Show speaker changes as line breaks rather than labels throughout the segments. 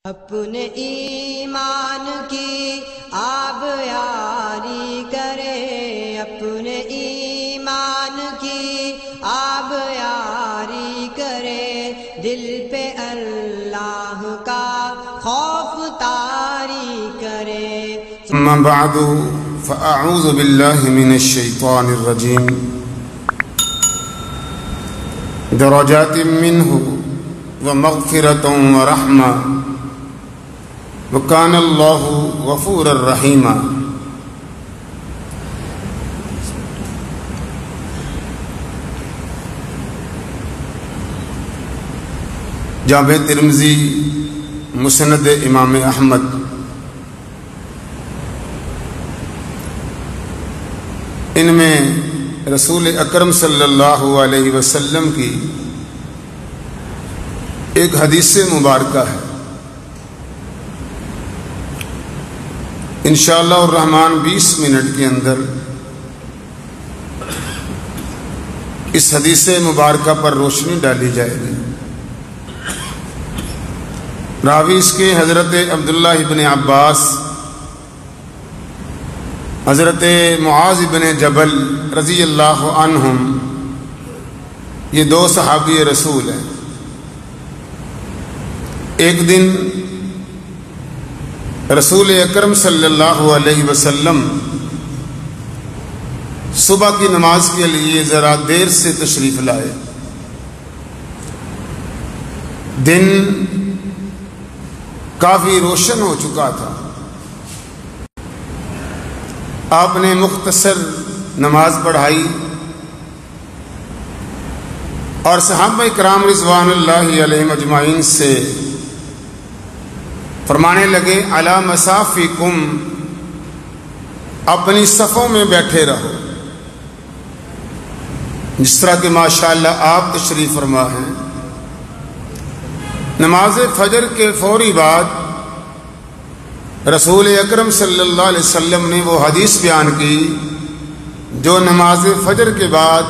اپنے ایمان کی آب یاری کرے، اپنے ایمان کی آب یاری کرے، دل پہ اللہ کا خوف طاری کرے۔
اما بعد فاعوذ باللہ من الشیطان الرجیم، درجات منہ ومغفرۃ ورحمہ وکان اللہ غفورا رحیما۔ جامع ترمذی، مسند امام احمد، ان میں رسول اکرم صلی اللہ علیہ وسلم کی ایک حدیث مبارکہ ہے۔ انشاءاللہ الرحمن 20 منٹ کے اندر اس حدیث مبارکہ پر روشنی ڈالی جائے گی۔ راوی اس کے حضرت عبداللہ ابن عباس، حضرت معاذ بن جبل رضی اللہ عنہم، یہ دو صحابی رسول ہیں۔ ایک دن رسول اکرم صلی اللہ علیہ وسلم صبح کی نماز کے لیے ذرا دیر سے تشریف لائے۔ دن کافی روشن ہو چکا تھا۔ آپ نے مختصر نماز پڑھائی اور صحابہ کرام رضوان اللہ علیہم اجمعین سے فرمانے لگے، علی مصافکم، اپنی صفوں میں بیٹھے رہو، جس طرح کہ ماشاءاللہ آپ تشریف فرما ہیں۔ نماز فجر کے فوری بعد رسول اکرم صلی اللہ علیہ وسلم نے وہ حدیث بیان کی جو نماز فجر کے بعد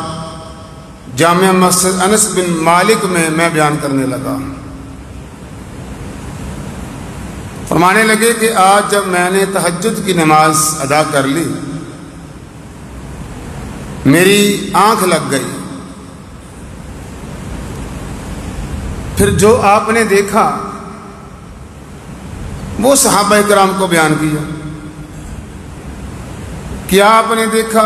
جامع مسجد انس بن مالک میں بیان کرنے لگا۔ فرمانے لگے کہ آج جب میں نے تہجد کی نماز ادا کر لی، میری آنکھ لگ گئی، پھر جو آپ نے دیکھا وہ صحابہ کرام کو بیان کیا۔ کیا آپ نے دیکھا؟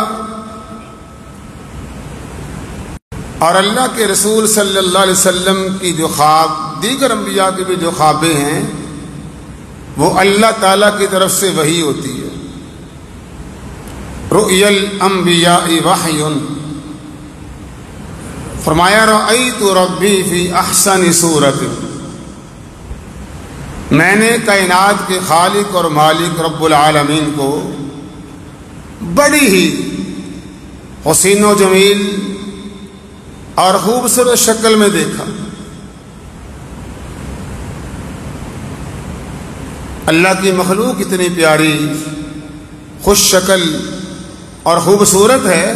اور اللہ کے رسول صلی اللہ علیہ وسلم کی جو خواب، دیگر انبیاء کی بھی جو خوابیں ہیں، وہ اللہ تعالیٰ کی طرف سے وحی ہوتی ہے۔ رؤیا الانبیاء وحی، فرمایا رأیت ربی فی احسن صورت، میں نے کائنات کے خالق اور مالک رب العالمین کو بڑی ہی حسین و جمیل اور خوبصورت شکل میں دیکھا۔ اللہ کی مخلوق اتنی پیاری، خوش شکل اور خوبصورت ہے،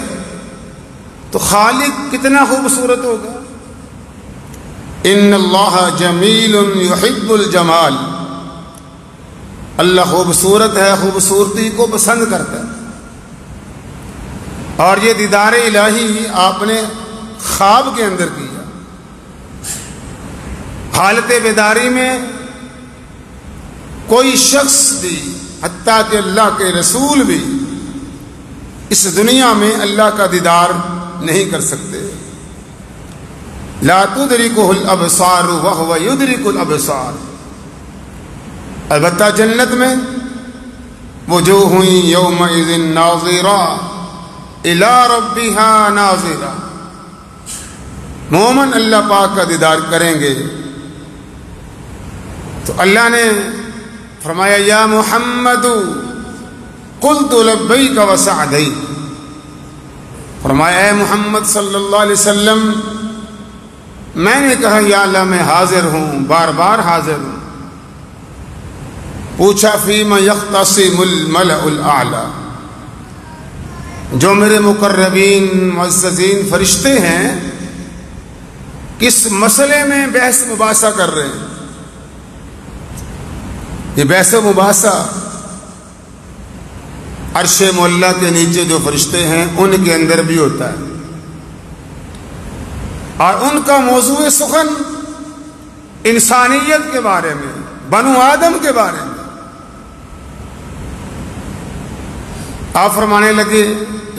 تو خالق کتنا خوبصورت ہوگا۔ ان اللہ جمیل یحب الجمال، اللہ خوبصورت ہے، خوبصورتی کو پسند کرتا ہے۔ اور یہ دیدار الہی آپ نے خواب کے اندر کیا۔ حالت بیداری میں کوئی شخص بھی، حتیٰ کہ اللہ کے رسول بھی، اس دنیا میں اللہ کا دیدار نہیں کر سکتے۔ لا تدرکہ الابصار وہو یدرک الابصار، البتہ جنت میں وجوہ یومئذ ناظرہ الی ربہا ناظرہ، مومن اللہ پاک کا دیدار کریں گے۔ تو اللہ نے فرمایا، یا محمد قلت لبیک وسعدیک، فرمایا اے محمد صلی اللہ علیہ وسلم، میں نے کہا یا اللہ میں حاضر ہوں، بار بار حاضر ہوں۔ پوچھا فیما یختصم الملأ الاعلی، جو میرے مقربین معززین فرشتے ہیں کس مسئلے میں بحث مباحثہ کر رہے ہیں؟ یہ بحث و مباحثہ عرش معلیٰ کے نیچے جو فرشتے ہیں ان کے اندر بھی ہوتا ہے، اور ان کا موضوع سخن انسانیت کے بارے میں، بنو آدم کے بارے میں۔ آپ فرمانے لگے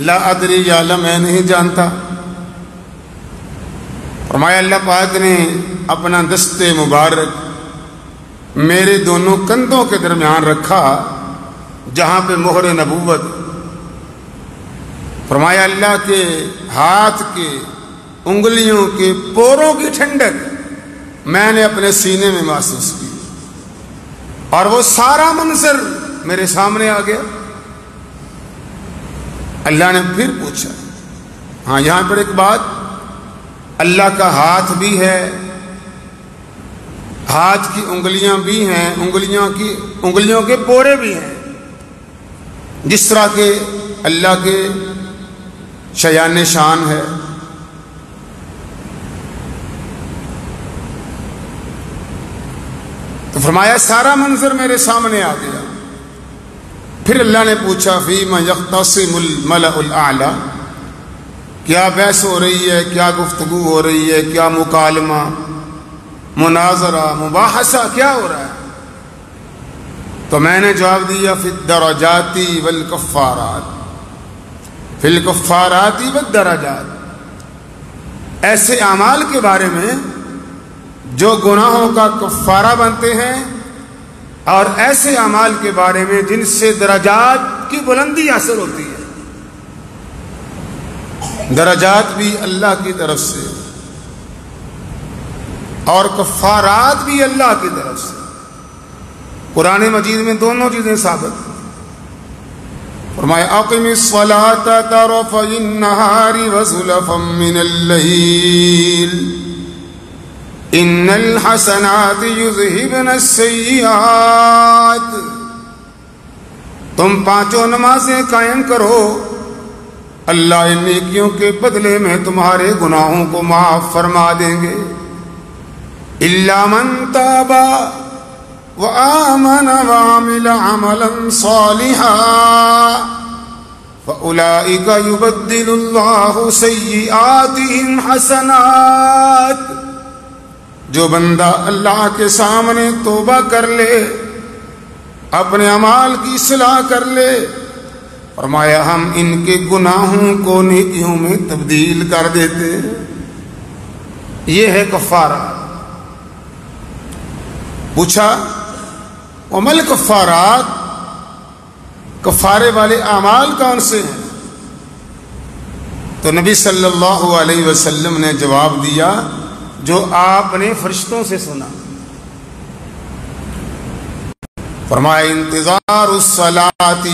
لا ادری، یا اللہ میں نہیں جانتا۔ فرمایا اللہ پاک نے اپنا دست مبارک میرے دونوں کندھوں کے درمیان رکھا جہاں پہ مہر نبوت۔ فرمایا اللہ کے ہاتھ کے انگلیوں کے پوروں کی ٹھنڈک میں نے اپنے سینے میں محسوس کی، اور وہ سارا منظر میرے سامنے آ گیا۔ اللہ نے پھر پوچھا، ہاں یہاں پر ایک بات، اللہ کا ہاتھ بھی ہے، ہاتھ کی انگلیاں بھی ہیں، انگلیوں کے پورے بھی ہیں، جس طرح کے اللہ کے شیان شان ہے۔ تو فرمایا سارا منظر میرے سامنے آ گیا۔ پھر اللہ نے پوچھا فیما یختصم الملأ الاعلی، کیا بحث ہو رہی ہے، کیا گفتگو ہو رہی ہے، کیا مکالمہ، مناظرہ، مباحثہ کیا ہو رہا ہے؟ تو میں نے جواب دیا فی الدرجات والکفارات، فی الکفارات والدرجات، ایسے اعمال کے بارے میں جو گناہوں کا کفارہ بنتے ہیں، اور ایسے اعمال کے بارے میں جن سے درجات کی بلندی حاصل ہوتی ہے۔ درجات بھی اللہ کی طرف سے اور کفارات بھی اللہ کی طرف سے۔ قرآن مجید میں دونوں چیزیں ثابت ہیں۔ فرمایا اقم الصلاة طرفي النهار وزلفا من الليل ان الحسنات یذہبن السیئات، تم پانچوں نمازیں قائم کرو، اللہ ان نیکیوں کے بدلے میں تمہارے گناہوں کو معاف فرما دیں گے۔ الا من تاب وآمن وعمل عملا صالحا فأولئک یبدل اللہ سیئاتہم حسنات، جو بندہ اللہ کے سامنے توبہ کر لے، اپنے اعمال کی اصلاح کر لے، فرمایا ہم ان کے گناہوں کو نیکیوں میں تبدیل کر دیتے ہیں۔ یہ ہے کفارہ۔ پوچھا ومل کفارات، کفارے والے اعمال کون سے ہیں؟ تو نبی صلی اللہ علیہ وسلم نے جواب دیا جو آپ نے فرشتوں سے سنا۔ فرمایا انتظار الصلاۃ،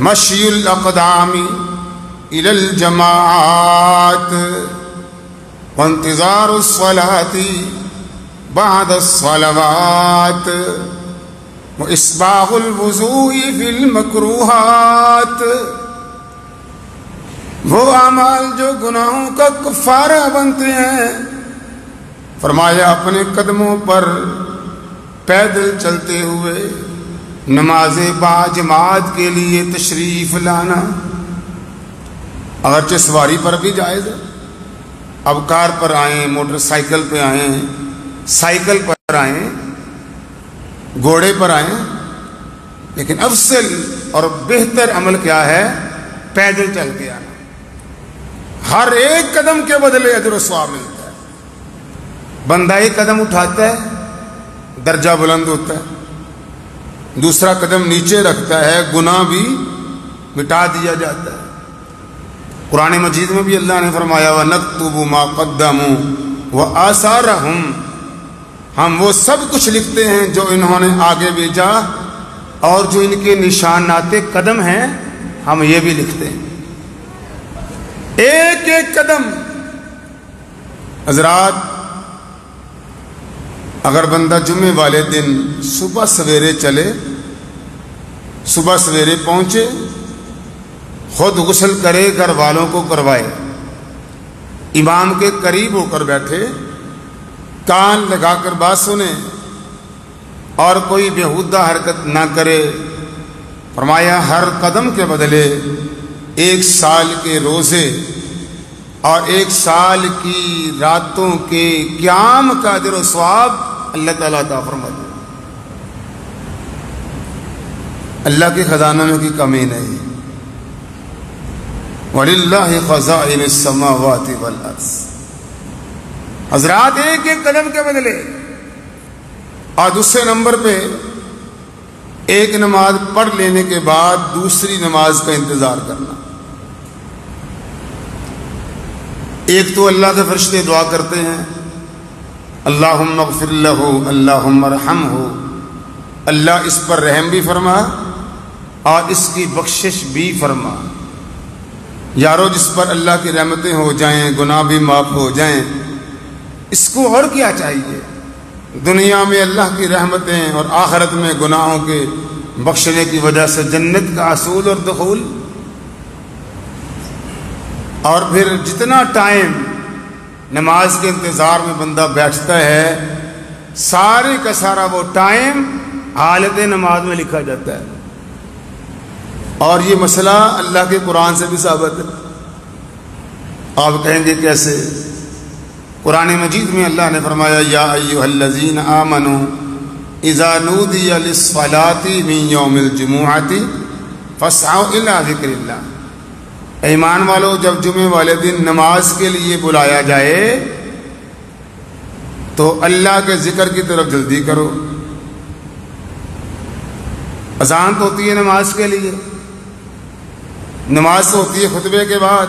مشی الاقدام الى الجماعات، وانتظار الصلاۃ بعد الصلوات، واسباغ الوضوء فی المکروہات۔ وہ اعمال جو گناہوں کا کفارہ بنتے ہیں، فرمایا اپنے قدموں پر پیدل چلتے ہوئے نماز باجماعت کے لیے تشریف لانا، اگرچہ سواری پر بھی جائز ہے، اب کار پر آئیں، موٹر سائیکل پہ آئیں، سائیکل پر آئیں، گھوڑے پر آئیں، لیکن افضل اور بہتر عمل کیا ہے؟ پیدل چل کے آنا۔ ہر ایک قدم کے بدلے اجر و ثواب ملتا ہے۔ بندہ ایک قدم اٹھاتا ہے درجہ بلند ہوتا ہے، دوسرا قدم نیچے رکھتا ہے گناہ بھی مٹا دیا جاتا ہے۔ قرآن مجید میں بھی اللہ نے فرمایا وَنَكْتُبُ مَا قَدَّمُوا وَآثَارَهُمْ، ہم وہ سب کچھ لکھتے ہیں جو انہوں نے آگے بھیجا، اور جو ان کے نشانات قدم ہیں ہم یہ بھی لکھتے ہیں۔ ایک ایک قدم۔ حضرات، اگر بندہ جمعے والے دن صبح سویرے چلے، صبح سویرے پہنچے، خود غسل کرے، گھر والوں کو کروائے، امام کے قریب ہو کر بیٹھے، کان لگا کر بات سنیں، اور کوئی بیہودہ حرکت نہ کرے۔ فرمایا ہر قدم کے بدلے 1 سال کے روزے اور 1 سال کی راتوں کے قیام کا اجر و ثواب اللہ تعالیٰ عطا فرماتے۔ اللہ کے خزانوں میں کی کمی نہیں۔ وَلِلَّهِ خَزَائِنُ السَّمَاوَاتِ وَالْأَرْضِ۔ حضرات ایک ایک قدم کے بدلے، اور دوسرے نمبر پہ ایک نماز پڑھ لینے کے بعد دوسری نماز کا انتظار کرنا۔ ایک تو اللہ کے فرشتے دعا کرتے ہیں اللہم اغفر لہ اللہم ارحمہ، اللہ اس پر رحم بھی فرما اور اس کی بخشش بھی فرما۔ یارو جس پر اللہ کی رحمتیں ہو جائیں، گناہ بھی معاف ہو جائیں، اس کو اور کیا چاہیے؟ دنیا میں اللہ کی رحمتیں اور آخرت میں گناہوں کے بخشنے کی وجہ سے جنت کا حصول اور دخول۔ اور پھر جتنا ٹائم نماز کے انتظار میں بندہ بیٹھتا ہے، سارے کا سارا وہ ٹائم حالت نماز میں لکھا جاتا ہے۔ اور یہ مسئلہ اللہ کے قرآن سے بھی ثابت ہے۔ آپ کہیں گے کیسے؟ قرآن مجید میں اللہ نے فرمایا یا ایھا الذین آمنوا اذا نودی للصلاۃ من یوم الجمعۃ فاسعوا الی ذکر اللہ۔ ایمان والو، جب جمعے والے دن نماز کے لیے بلایا جائے تو اللہ کے ذکر کی طرف جلدی کرو۔ اذان تو ہوتی ہے نماز کے لیے، نماز تو ہوتی ہے خطبے کے بعد،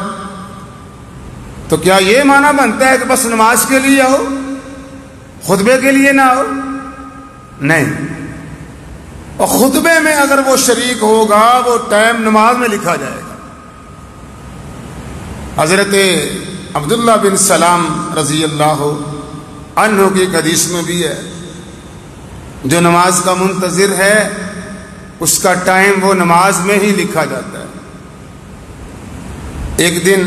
تو کیا یہ معنی بنتا ہے کہ بس نماز کے لیے آؤ، خطبے کے لیے نہ آؤ؟ نہیں۔ اور خطبے میں اگر وہ شریک ہوگا وہ ٹائم نماز میں لکھا جائے گا۔ حضرت عبداللہ بن سلام رضی اللہ عنہ کی ایک حدیث میں بھی ہے، جو نماز کا منتظر ہے اس کا ٹائم وہ نماز میں ہی لکھا جاتا ہے۔ ایک دن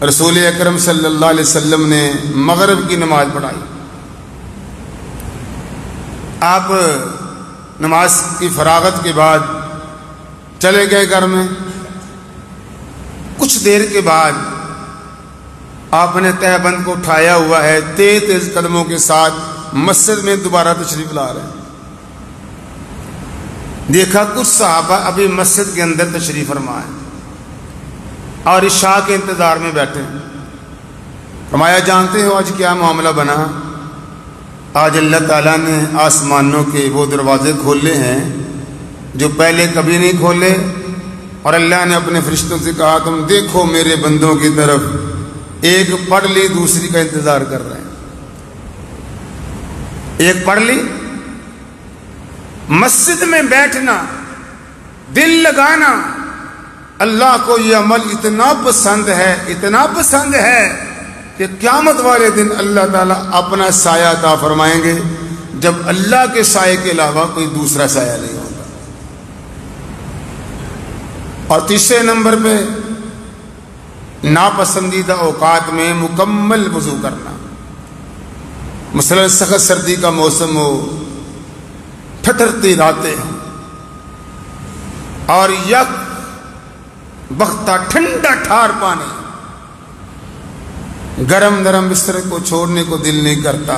رسول اکرم صلی اللہ علیہ وسلم نے مغرب کی نماز پڑھائی۔ آپ نماز کی فراغت کے بعد چلے گئے گھر میں۔ کچھ دیر کے بعد آپ نے تہبند کو اٹھایا ہوا ہے، تیز تیز قدموں کے ساتھ مسجد میں دوبارہ تشریف لا رہے ہیں۔ دیکھا کچھ صحابہ ابھی مسجد کے اندر تشریف فرما ہے اور عشاء کے انتظار میں بیٹھے ہیں۔ فرمایا جانتے ہو آج کیا معاملہ بنا؟ آج اللہ تعالیٰ نے آسمانوں کے وہ دروازے کھولے ہیں جو پہلے کبھی نہیں کھولے، اور اللہ نے اپنے فرشتوں سے کہا تم دیکھو میرے بندوں کی طرف، ایک پڑھ لی دوسری کا انتظار کر رہے ہیں۔ ایک پڑھ لی، مسجد میں بیٹھنا، دل لگانا، اللہ کو یہ عمل اتنا پسند ہے، اتنا پسند ہے کہ قیامت والے دن اللہ تعالیٰ اپنا سایہ عطا فرمائیں گے جب اللہ کے سائے کے علاوہ کوئی دوسرا سایہ نہیں ہوگا۔ اور تیسرے نمبر پہ ناپسندیدہ اوقات میں مکمل وضو کرنا۔ مثلا سخت سردی کا موسم ہو، ٹھٹرتی راتیں ہوں اور یک بختہ ٹھنڈا ٹھار پانی، گرم نرم بستر کو چھوڑنے کو دل نہیں کرتا،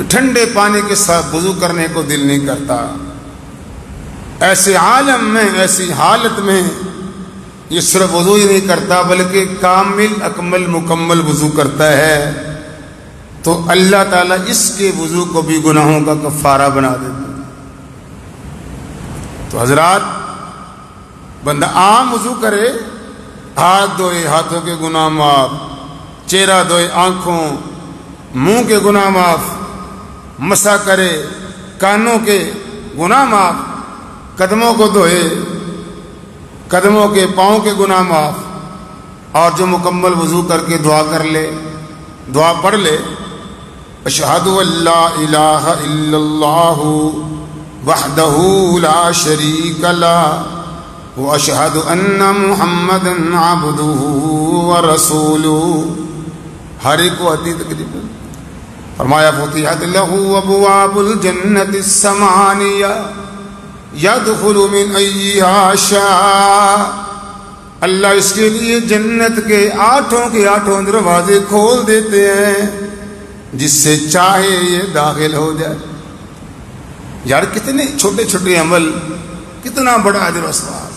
ٹھنڈے پانی کے ساتھ وضو کرنے کو دل نہیں کرتا۔ ایسے عالم میں، ایسی حالت میں یہ صرف وضو ہی نہیں کرتا بلکہ کامل اکمل مکمل وضو کرتا ہے، تو اللہ تعالیٰ اس کے وضو کو بھی گناہوں کا کفارہ بنا دیتا ہے۔ تو حضرات، بندہ عام وضو کرے، ہاتھ دھوئے ہاتھوں کے گناہ معاف، چہرہ دھوئے آنکھوں منہ کے گناہ معاف، مسح کرے کانوں کے گناہ معاف، قدموں کو دھوئے قدموں کے پاؤں کے گناہ معاف، اور جو مکمل وضو کر کے دعا کر لے، دعا پڑھ لے، اشہد ان لا الہ الا اللہ وحدہ لا شریک لہ واشہد ان محمدا عبدہ ورسولہ۔ ہر ایک کو آتی تقریباً فرمایا فتحت لہ ابواب الجنت الثمانیہ یدخل من ایہا شاء، اللہ اس کے لیے جنت کے 8 دروازے کھول دیتے ہیں جس سے چاہے یہ داخل ہو جائے۔ یار کتنے چھوٹے چھوٹے عمل، کتنا بڑا اجر و ثواب۔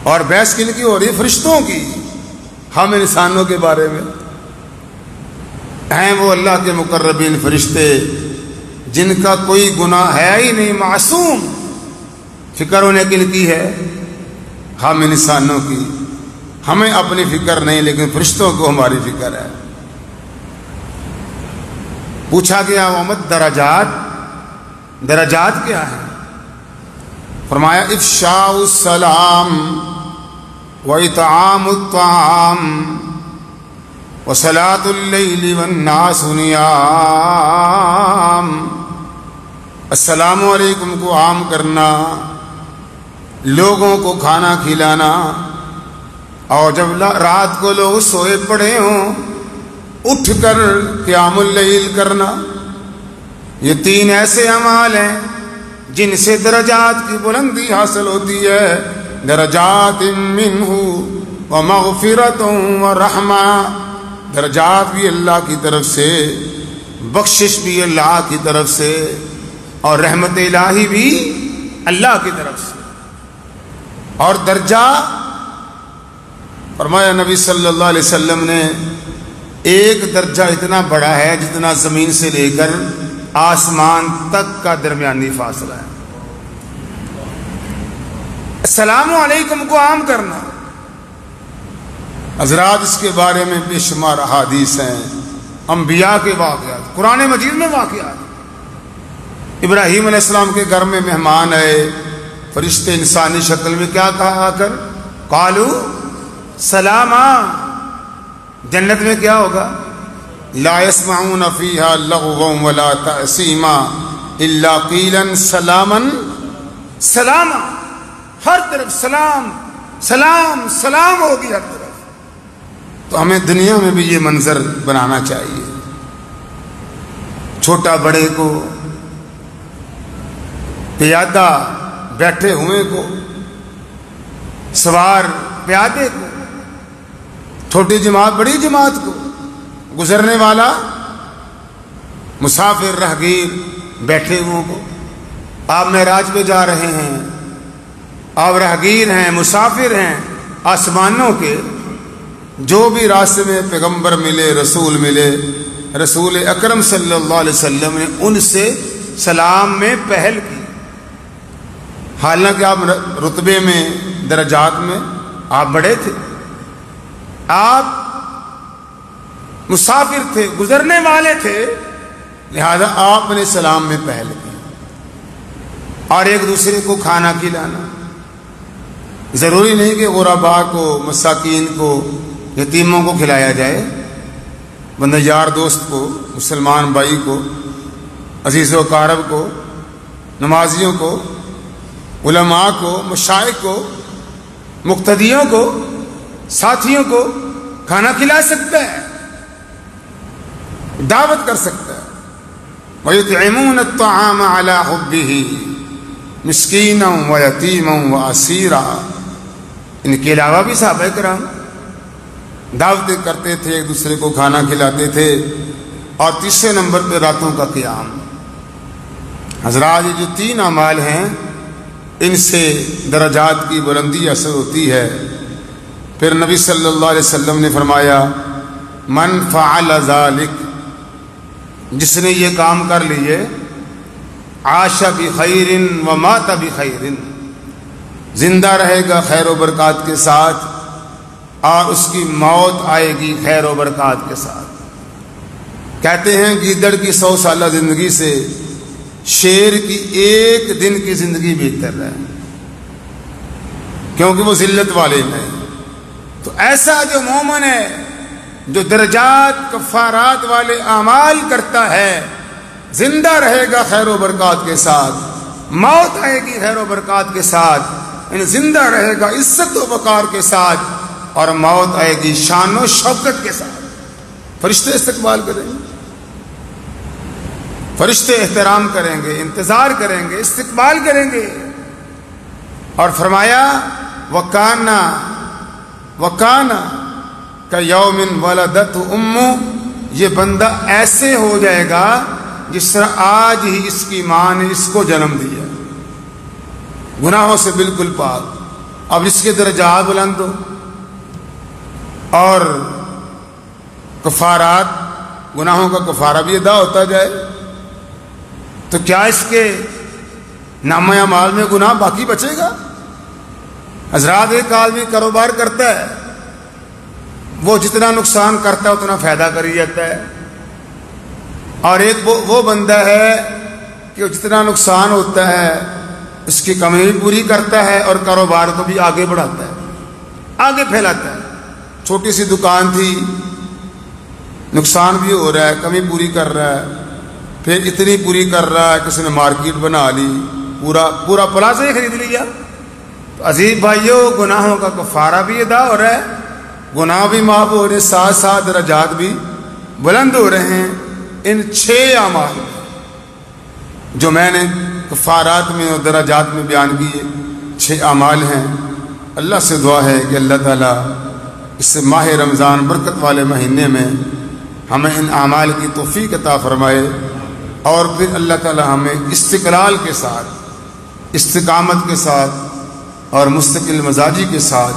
اور بحث کن کی ہو رہی ہے؟ فرشتوں کی۔ ہم انسانوں کے بارے میں ہیں وہ اللہ کے مقربین فرشتے جن کا کوئی گناہ ہے ہی نہیں، معصوم۔ فکر انہیں کن کی ہے؟ ہم انسانوں کی۔ ہمیں اپنی فکر نہیں، لیکن فرشتوں کو ہماری فکر ہے۔ پوچھا گیا محمد درجات کیا ہیں؟ فرمایا افشاء السلام واطعام الطعام وصلاۃ اللیل والناس نیام۔ السلام علیکم کو عام کرنا، لوگوں کو کھانا کھلانا، اور جب رات کو لوگ سوئے پڑے ہوں اٹھ کر قیام اللیل کرنا۔ یہ 3 ایسے اعمال ہیں جن سے درجات کی بلندی حاصل ہوتی ہے۔ درجات منہ ومغفرۃ ورحمہ، درجات بھی اللہ کی طرف سے، بخشش بھی اللہ کی طرف سے، اور رحمت الہی بھی اللہ کی طرف سے۔ اور درجہ فرمایا نبی صلی اللہ علیہ وسلم نے، ایک درجہ اتنا بڑا ہے جتنا زمین سے لے کر آسمان تک کا درمیانی فاصلہ ہے۔ السلام علیکم کو عام کرنا، حضرات اس کے بارے میں بے شمار احادیث ہیں، انبیاء کے واقعات، قرآن مجید میں واقعات۔ ابراہیم علیہ السلام کے گھر میں مہمان آئے، فرشتے انسانی شکل میں کیا کہا کر؟ قالو سلاما۔ جنت میں کیا ہوگا؟ لا يسمعون فيها لغوا ولا تأثیما الا قیلا سلاما سلاما۔ ہر طرف سلام سلام سلام ہوگی ہر طرف۔ تو ہمیں دنیا میں بھی یہ منظر بنانا چاہیے، چھوٹا بڑے کو، پیادہ بیٹھے ہوئے کو، سوار پیادے کو، چھوٹی جماعت بڑی جماعت کو، گزرنے والا مسافر راہگیر بیٹھے ہوئے کو۔ آپ معراج پہ جا رہے ہیں، آپ راہگیر ہیں، مسافر ہیں آسمانوں کے، جو بھی راستے میں پیغمبر ملے، رسول ملے، رسول اکرم صلی اللہ علیہ وسلم نے ان سے سلام میں پہل کی۔ حالانکہ آپ رتبے میں، درجات میں آپ بڑے تھے، آپ مسافر تھے، گزرنے والے تھے، لہذا آپ نے سلام میں پہل کی۔ اور ایک دوسرے کو کھانا کھلانا، ضروری نہیں کہ غرباء کو، مساکین کو، یتیموں کو کھلایا جائے، بندہ یار دوست کو، مسلمان بھائی کو، عزیز و اقارب کو، نمازیوں کو، علماء کو، مشائخ کو، مقتدیوں کو، ساتھیوں کو کھانا کھلا سکتا ہے، دعوت کر سکتا ہے۔ وَيُطْعِمُونَ الطَّعَامَ عَلَى حُبِّهِ مِسْكِينًا وَيَتِيمًا وَأَسِيرًا۔ ان کے علاوہ بھی صحابہ کرام دعوتیں کرتے تھے، ایک دوسرے کو کھانا کھلاتے تھے۔ اور تیسرے نمبر پہ راتوں کا قیام۔ حضرات یہ جو 3 اعمال ہیں ان سے درجات کی بلندی حاصل ہوتی ہے۔ پھر نبی صلی اللہ علیہ وسلم نے فرمایا من فعل ذلک، جس نے یہ کام کر لیے، عاش بخیر ومات بخیر، زندہ رہے گا خیر و برکات کے ساتھ، اور اس کی موت آئے گی خیر و برکات کے ساتھ۔ کہتے ہیں گیدڑ کی 100 سالہ زندگی سے شیر کی 1 دن کی زندگی بہتر ہے، کیونکہ وہ ذلت والے ہیں۔ تو ایسا جو مومن ہے، جو درجات کفارات والے اعمال کرتا ہے، زندہ رہے گا خیر و برکات کے ساتھ، موت آئے گی خیر و برکات کے ساتھ، یعنی زندہ رہے گا عزت و وقار کے ساتھ، اور موت آئے گی شان و شوکت کے ساتھ۔ فرشتے استقبال کریں گے، فرشتے احترام کریں گے، انتظار کریں گے، استقبال کریں گے۔ اور فرمایا وَكَانَ كَيَوْمٍ وَلَدَتْهُ أُمُّهُ، یہ بندہ ایسے ہو جائے گا جس طرح آج ہی اس کی ماں نے اس کو جنم دیا، گناہوں سے بالکل پاک۔ اب اس کے درجات بلند ہو اور کفارات، گناہوں کا کفارہ بھی ادا ہوتا جائے، تو کیا اس کے نامہ اعمال میں گناہ باقی بچے گا؟ حضرات، ایک آدمی کاروبار کرتا ہے، وہ جتنا نقصان کرتا ہے اتنا فائدہ کر ہی جاتا ہے، اور ایک وہ بندہ ہے کہ جتنا نقصان ہوتا ہے اس کی کمی بھی پوری کرتا ہے اور کاروبار کو بھی آگے بڑھاتا ہے، آگے پھیلاتا ہے۔ چھوٹی سی دکان تھی، نقصان بھی ہو رہا ہے، کمی پوری کر رہا ہے، پھر اتنی پوری کر رہا ہے کسی نے مارکیٹ بنا لی، پورا پلازا ہی خرید لیا۔ تو عزیز بھائیوں، گناہوں کا کفارہ بھی ادا ہو رہا ہے، گناہ بھی معاف ہو رہے ہیں، ساتھ ساتھ درجات بھی بلند ہو رہے ہیں۔ ان 6 اعمال جو میں نے کفارات میں اور درجات میں بیان کیے، 6 اعمال ہیں۔ اللہ سے دعا ہے کہ اللہ تعالیٰ اس ماہ رمضان برکت والے مہینے میں ہمیں ان اعمال کی توفیق عطا فرمائے، اور پھر اللہ تعالیٰ ہمیں استقلال کے ساتھ، استقامت کے ساتھ اور مستقل مزاجی کے ساتھ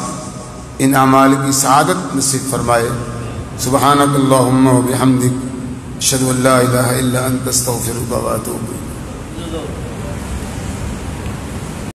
ان اعمال کی سعادت نصیب فرمائے۔ سبحانک اللہم و بحمدک، اشہد ان لا الہ الا انت، استغفرک و اتوب الیک۔